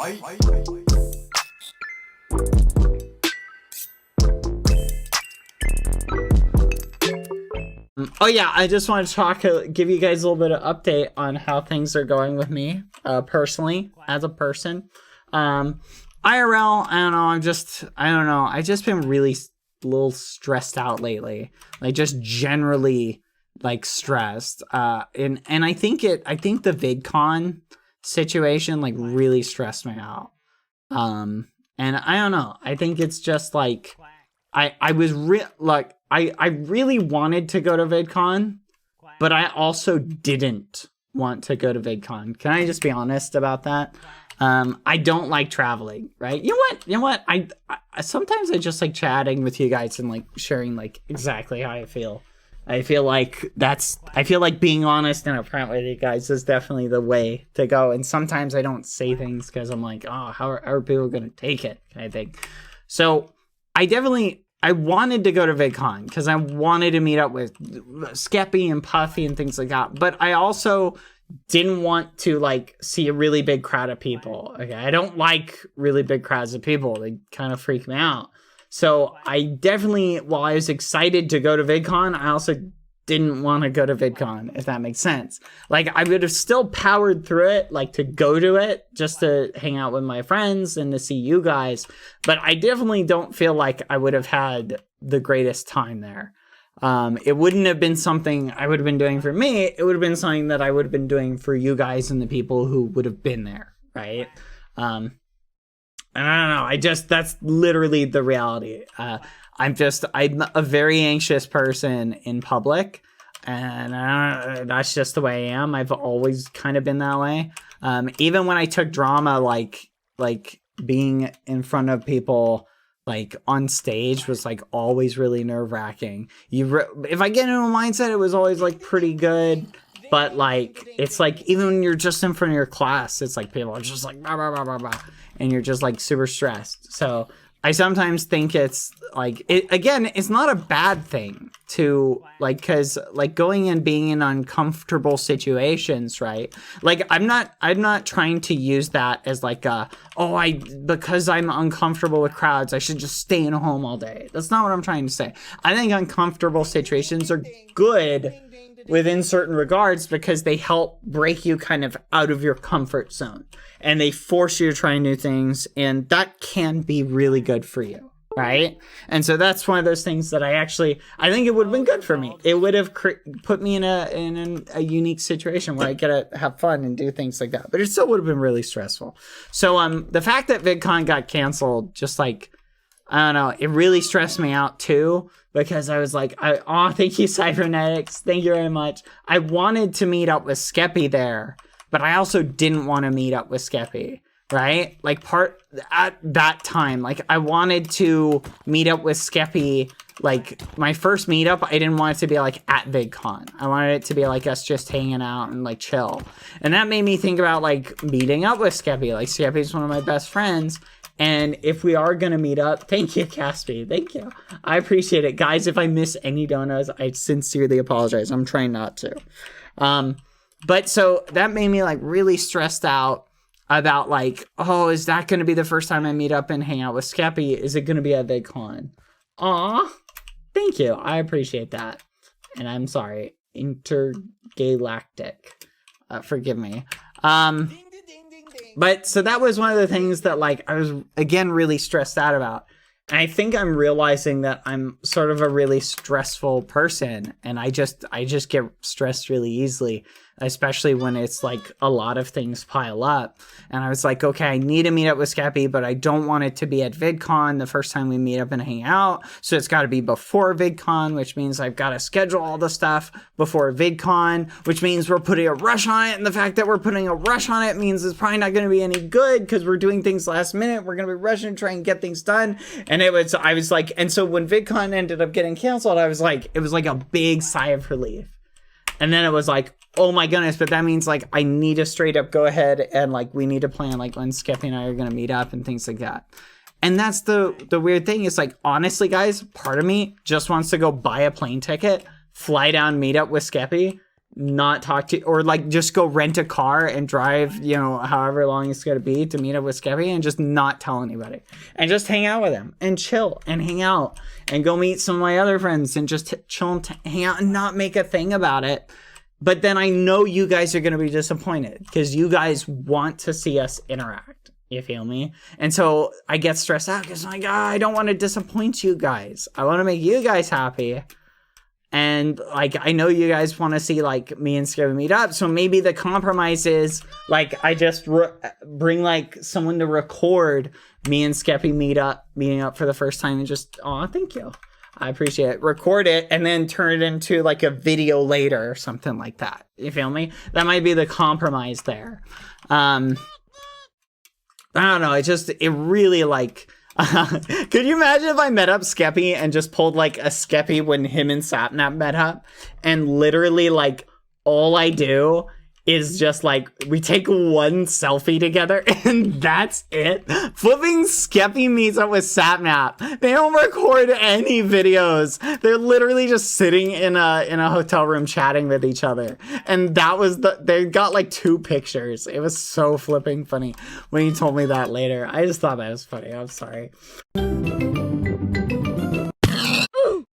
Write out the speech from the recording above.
Oh yeah, I just want to give you guys a little bit of update on how things are going with me, personally, as a person. IRL, I don't know, I've just been really a little stressed out lately. Like, just generally, like, stressed. And I think the VidCon situation, like, really stressed me out. And I don't know, I think it's just, like, I really wanted to go to VidCon, but I also didn't want to go to VidCon. Can I just be honest about that? I don't like traveling, right? You know what? I sometimes I just like chatting with you guys and like sharing like exactly how I feel. I feel like being honest and upfront with you guys is definitely the way to go. And sometimes I don't say things because I'm like, oh, how are people going to take it? I think. So I wanted to go to VidCon because I wanted to meet up with Skeppy and Puffy and things like that. But I also didn't want to like see a really big crowd of people. Okay, I don't like really big crowds of people. They kind of freak me out. So I definitely, while I was excited to go to VidCon, I also didn't want to go to VidCon, if that makes sense. Like, I would have still powered through it, like, to go to it, just to hang out with my friends and to see you guys. But I definitely don't feel like I would have had the greatest time there. It wouldn't have been something I would have been doing for me. It would have been something that I would have been doing for you guys and the people who would have been there, right? And I don't know. That's literally the reality. I'm a very anxious person in public, and that's just the way I am. I've always kind of been that way. Even when I took drama, like being in front of people, like on stage was like always really nerve wracking. If I get into a mindset, it was always like pretty good. But like, it's like, even when you're just in front of your class, it's like people are just like, blah, blah, blah, blah, blah, and you're just like super stressed. So I sometimes think it's like, it's not a bad thing to like, cause like going and being in uncomfortable situations, right? Like, I'm not trying to use that as like because I'm uncomfortable with crowds, I should just stay in a home all day. That's not what I'm trying to say. I think uncomfortable situations are good within certain regards because they help break you kind of out of your comfort zone and they force you to try new things, and that can be really good for you, right? And so that's one of those things that I think it would have been good for me. It would have put me in a unique situation where I get to have fun and do things like that, but it still would have been really stressful. So the fact that VidCon got canceled, just like, I don't know, it really stressed me out too, because I was like, thank you, Cybernetics. Thank you very much. I wanted to meet up with Skeppy there, but I also didn't want to meet up with Skeppy, right? Like, at that time, like, I wanted to meet up with Skeppy. Like, my first meetup, I didn't want it to be like at VidCon. I wanted it to be like us just hanging out and like chill. And that made me think about like meeting up with Skeppy. Like, Skeppy's one of my best friends. And if we are going to meet up, thank you, Caspi. Thank you. I appreciate it. Guys, if I miss any donuts, I sincerely apologize. I'm trying not to. But so that made me like really stressed out about like, oh, is that going to be the first time I meet up and hang out with Skeppy? Is it going to be at VidCon? Aw, thank you. I appreciate that. And I'm sorry. Intergalactic. Forgive me. But so that was one of the things that like I was again really stressed out about. And I think I'm realizing that I'm sort of a really stressful person, and I just get stressed really easily, especially when it's like a lot of things pile up. And I was like, okay, I need to meet up with Skeppy, but I don't want it to be at VidCon the first time we meet up and hang out. So it's got to be before VidCon, which means I've got to schedule all the stuff before VidCon, which means we're putting a rush on it. And the fact that we're putting a rush on it means it's probably not going to be any good because we're doing things last minute. We're going to be rushing to try and get things done. And I was like, and so when VidCon ended up getting canceled, it was like a big sigh of relief. And then it was like, oh my goodness, but that means like I need to straight up go ahead and like we need to plan like when Skeppy and I are gonna meet up and things like that. And that's the weird thing is like, honestly guys, part of me just wants to go buy a plane ticket, fly down, meet up with Skeppy, not talk to, or like just go rent a car and drive, you know, however long it's going to be to meet up with Skeppy and just not tell anybody and just hang out with him and chill and hang out and go meet some of my other friends and just chill and hang out and not make a thing about it. But then I know you guys are going to be disappointed because you guys want to see us interact. You feel me? And so I get stressed out because I'm like, I don't want to disappoint you guys. I want to make you guys happy. And like, I know you guys want to see like me and Skeppy meet up. So maybe the compromise is like, I just bring like someone to record me and Skeppy meeting up for the first time and just, oh, thank you. I appreciate it. Record it and then turn it into like a video later or something like that. You feel me? That might be the compromise there. I don't know. It really like, could you imagine if I met up Skeppy and just pulled like a Skeppy when him and Sapnap met up and literally like all I do is just like we take one selfie together and that's it. Flipping Skeppy meets up with Sapnap. They don't record any videos. They're literally just sitting in a hotel room chatting with each other. And that was they got like 2 pictures. It was so flipping funny when you told me that later. I just thought that was funny. I'm sorry.